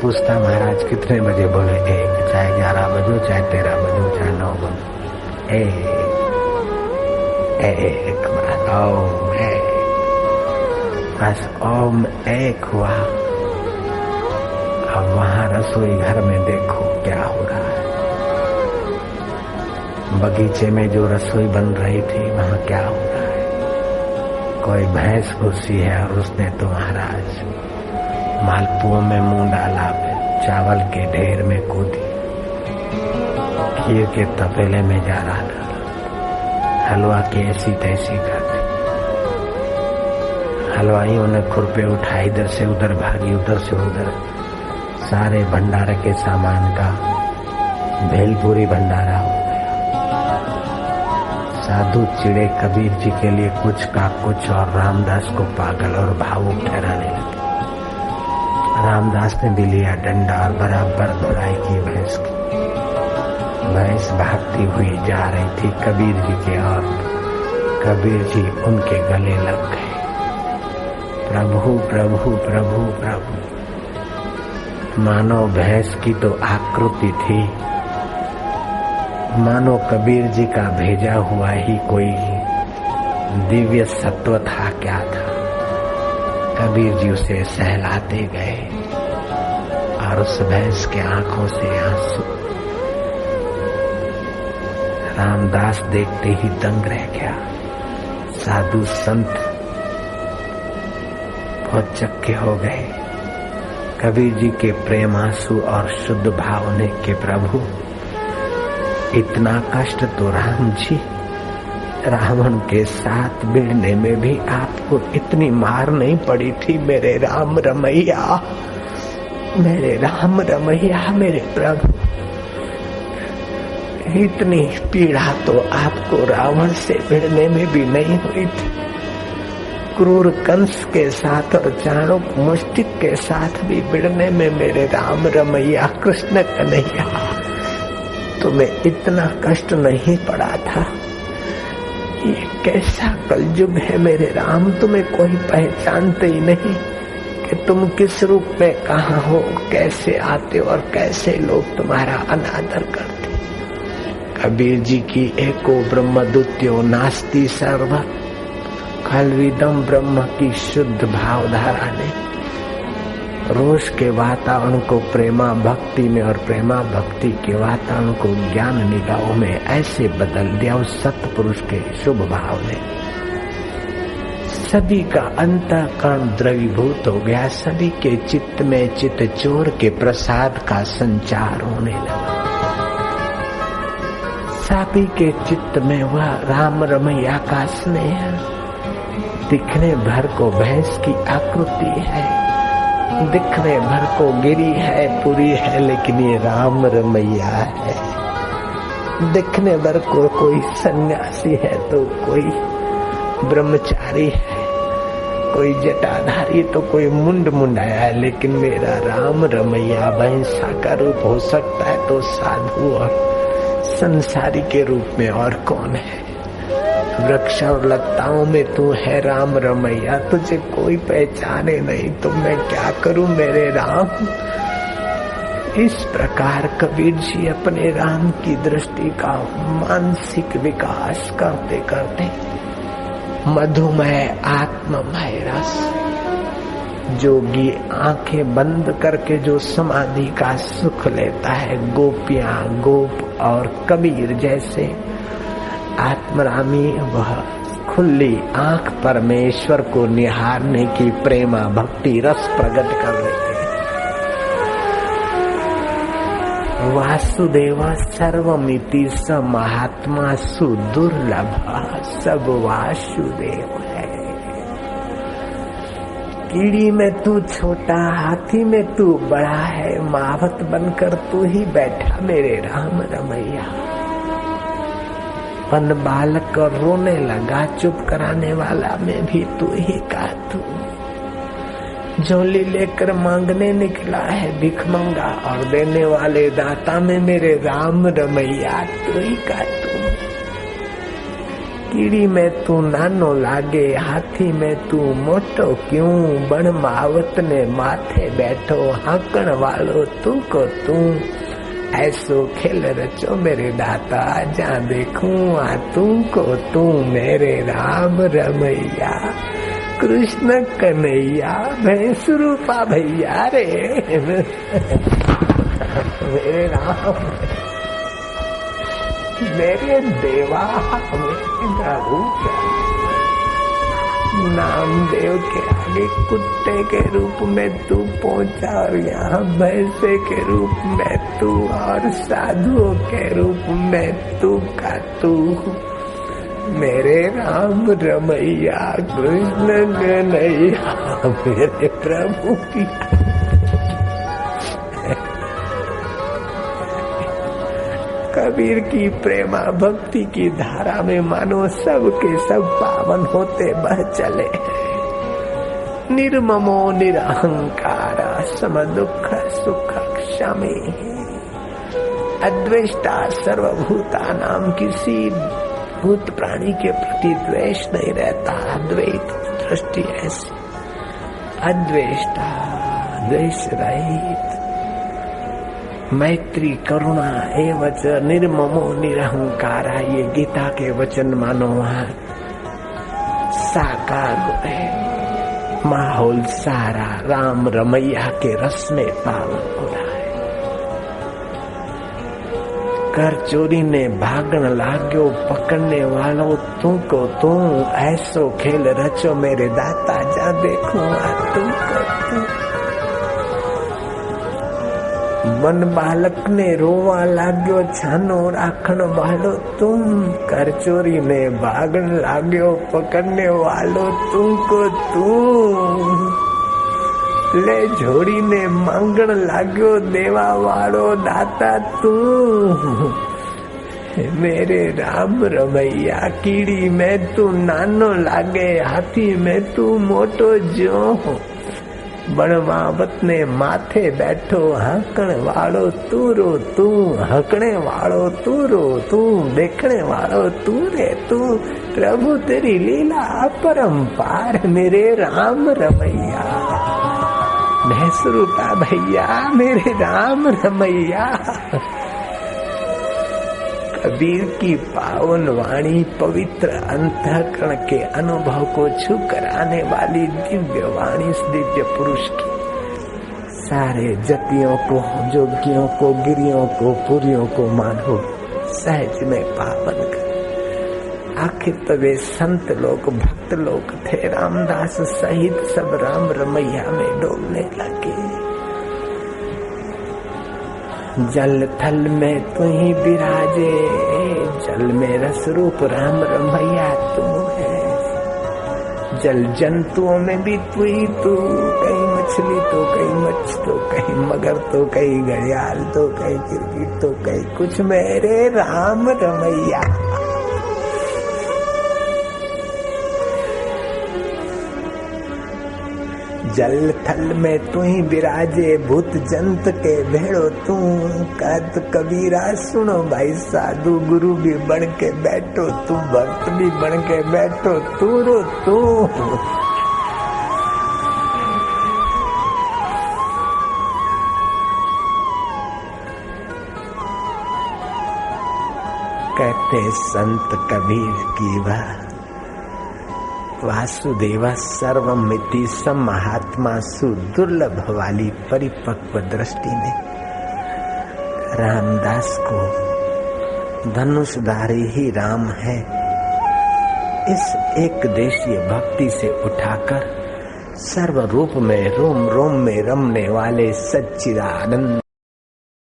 पूछता महाराज कितने बजे? बोले 1, चाहे 11 बजो, चाहे 13 बजो, चाहे 9 बजो, एक बार ओम एक, बस ओम एक हुआ। अब वहां रसोई घर में देखो क्या हो रहा है। बगीचे में जो रसोई बन रही थी वहां क्या हो रहा है। कोई भैंस घुसी है और उसने तो महाराज मालपुओं में मुंह डाला, चावल के ढेर में कूदी, खीर के तपेले में जा रहा था, हलवा की ऐसी तैसी करती। हलवाइयों ने खुरपे उठाए, इधर से उधर भागी, उधर से उधर, सारे भंडारे के सामान का भेलपुरी भंडारा हो गया। साधु चिड़े कबीर जी के लिए कुछ का कुछ और रामदास को पागल और भावुक ठहराने लगे। रामदास ने भी लिया डंडा और बराबर दौड़ाई की भैंस की। भैंस भागती हुई जा रही थी कबीर जी के और कबीर जी उनके गले लग गए। प्रभु प्रभु प्रभु प्रभु। मानो भैंस की तो आकृति थी, मानो कबीर जी का भेजा हुआ ही कोई दिव्य सत्व था। क्या था? कबीर जी उसे सहलाते गए और उस भैंस के आंखों से आंसू। रामदास देखते ही दंग रह गया। साधु संत बहुत चक्के हो गए। कबीर जी के प्रेम आंसू और शुद्ध भाव ने के प्रभु इतना कष्ट तो राम जी रावण के साथ भिड़ने में भी आपको इतनी मार नहीं पड़ी थी मेरे राम रमैया, मेरे राम रमैया, मेरे प्रभु। इतनी पीड़ा तो आपको रावण से भिड़ने में भी नहीं हुई थी। क्रूर कंस के साथ और चाणुक मुष्टिक के साथ भी भिड़ने में मेरे राम रमैया कृष्ण कन्हैया तुम्हें इतना कष्ट नहीं पड़ा था। ये कैसा कलयुग है मेरे राम, तुम्हें कोई पहचानते ही नहीं कि तुम किस रूप में कहाँ हो, कैसे आते और कैसे लोग तुम्हारा अनादर करते। कबीर जी की एको ब्रह्म द्वितीयो नास्ति सर्व खलविदम ब्रह्म की शुद्ध भावधारा ने रोष के वातावरण को प्रेमा भक्ति में और प्रेमा भक्ति के वातावरण को ज्ञान निगाहों में ऐसे बदल दिया। उस सत्पुरुष के शुभ भाव ने सभी का अंतःकरण द्रवीभूत हो गया। सभी के चित्त में चित्त चोर के प्रसाद का संचार होने लगा। सभी के चित्त में वह राम रमैया का स्नेह, दिखने भर को भैंस की आकृति है, दिखने भर को गिरी है, पूरी है, लेकिन ये राम रमैया है। दिखने भर को कोई सन्यासी है तो कोई ब्रह्मचारी है, कोई जटाधारी तो कोई मुंड मुंडाया है, लेकिन मेरा राम रमैया भैंसा का रूप हो सकता है तो साधु और संसारी के रूप में और कौन है। वृक्ष और लताओं में तू है राम रमैया, तुझे कोई पहचाने नहीं तो मैं क्या करूं मेरे राम। इस प्रकार कबीर जी अपने राम की दृष्टि का मानसिक विकास करते करते मधुमय आत्ममय रस, जोगी आंखें बंद करके जो समाधि का सुख लेता है, गोपियां गोप और कबीर जैसे आत्मरामी वह खुली आंख परमेश्वर को निहारने की प्रेमा भक्ति रस प्रकट कर लेते हैं। वासुदेव सर्वमिति स महात्मा सुदुर्लभ सब वासुदेव है। कीड़ी में तू छोटा, हाथी में तू बड़ा है, मावत बनकर तू ही बैठा मेरे राम रमैया। पन बालक रोने लगा, चुप कराने वाला में भी तू ही का तू। झोली लेकर मांगने निकला है भिखमंगा और देने वाले दाता में मेरे राम रमैया तू ही का तू। कीड़ी में तू नानो लागे, हाथी में तू मोटो क्यों, बण मावत ने माथे बैठो, हाकण वालो तू को तू। ऐसो खेल रचो मेरे दाता, जा देखूं आ तू को तू। मेरे राम रमैया कृष्ण कन्हैया, भैंस रूपा भैया रे। मेरे राम मेरे देवा, मेरा रूप नामदेव के आगे कुत्ते के रूप में तू पहुंचा, और यहाँ भैंसे के रूप में तू, और साधुओं के रूप में तू का तू। मेरे राम रमैया कृष्ण कन्हैया, मेरे प्रभु की कबीर की प्रेमा भक्ति की धारा में मानो सब के सब पावन होते बह चले। निर्ममो निरहंकार सम दुख सुख क्षमे, अद्वेष्टा सर्वभूता नाम, किसी भूत प्राणी के प्रति द्वेष नहीं रहता। अद्वैत दृष्टि ऐसी, अद्वेष्टा द्वेष रहित, मैत्री करुणा एवच निर्ममो निरहंकारा, ये गीता के वचन मानो वहाँ साकार है। माहौल सारा राम रमैया के रस में पावन हो रहा है। कर चोरी ने भागण लाग्यो, पकड़ने वालों तू को तू। ऐसो खेल रचो मेरे दाता, जा देखूं आ तू को तू। वन बालक ने रोवा लाग्यो, छानो राखण वालो तुम। कर चोरी ने भागण लाग्यो, पकड़ने वालो तुमको तू। ले झोड़ी ने मांगण लाग्यो, देवा वालो दाता तू। मेरे राम रमैया कीड़ी में तू नानो लागे, हाथी में तू मोटो जो। बणमावत ने माथे बैठो, हाकण वालो तू रो तू। हकणे वालो तू रो तू, देखने वालो तू रे तू। प्रभु तेरी लीला अपरंपार, मेरे राम रमैया भैंस रूपा भैया, मेरे राम रमैया। कबीर की पावन वाणी पवित्र अंतःकरण के अनुभव को छू कर आने वाली दिव्य वाणी इस दिव्य पुरुष की सारे जतियों को, जोगियों को, गिरियों को, पुरियों को मानो सहज में पावन कर। आखिर तो वे संत लोग, भक्त लोग थे, रामदास सहित सब राम रमैया में डोलने लगे। जल थल में तू ही विराजे, जल में रस रूप राम रमैया तू है। जल जंतुओं में भी तू ही तू, कहीं मछली तो कहीं मच्छ तो कहीं मगर तो कहीं घड़ियाल तो कहीं गिरगिट तो कहीं कुछ, मेरे राम रमैया। जल थल में तू ही विराजे, भूत जंत के भेड़ो तू। कहत कबीरा सुनो भाई, साधु गुरु भी बन के बैठो तू, भक्त भी बन के बैठो तू रो तू। कहते संत कबीर की बात, वासुदेवा सर्वमिति सम महात्मा सुदुर्लभ वाली परिपक्व दृष्टि ने रामदास को धनुषधारी ही राम है इस एक देशीय भक्ति से उठाकर सर्व रूप में रोम रोम में रमने वाले सच्चिदानंद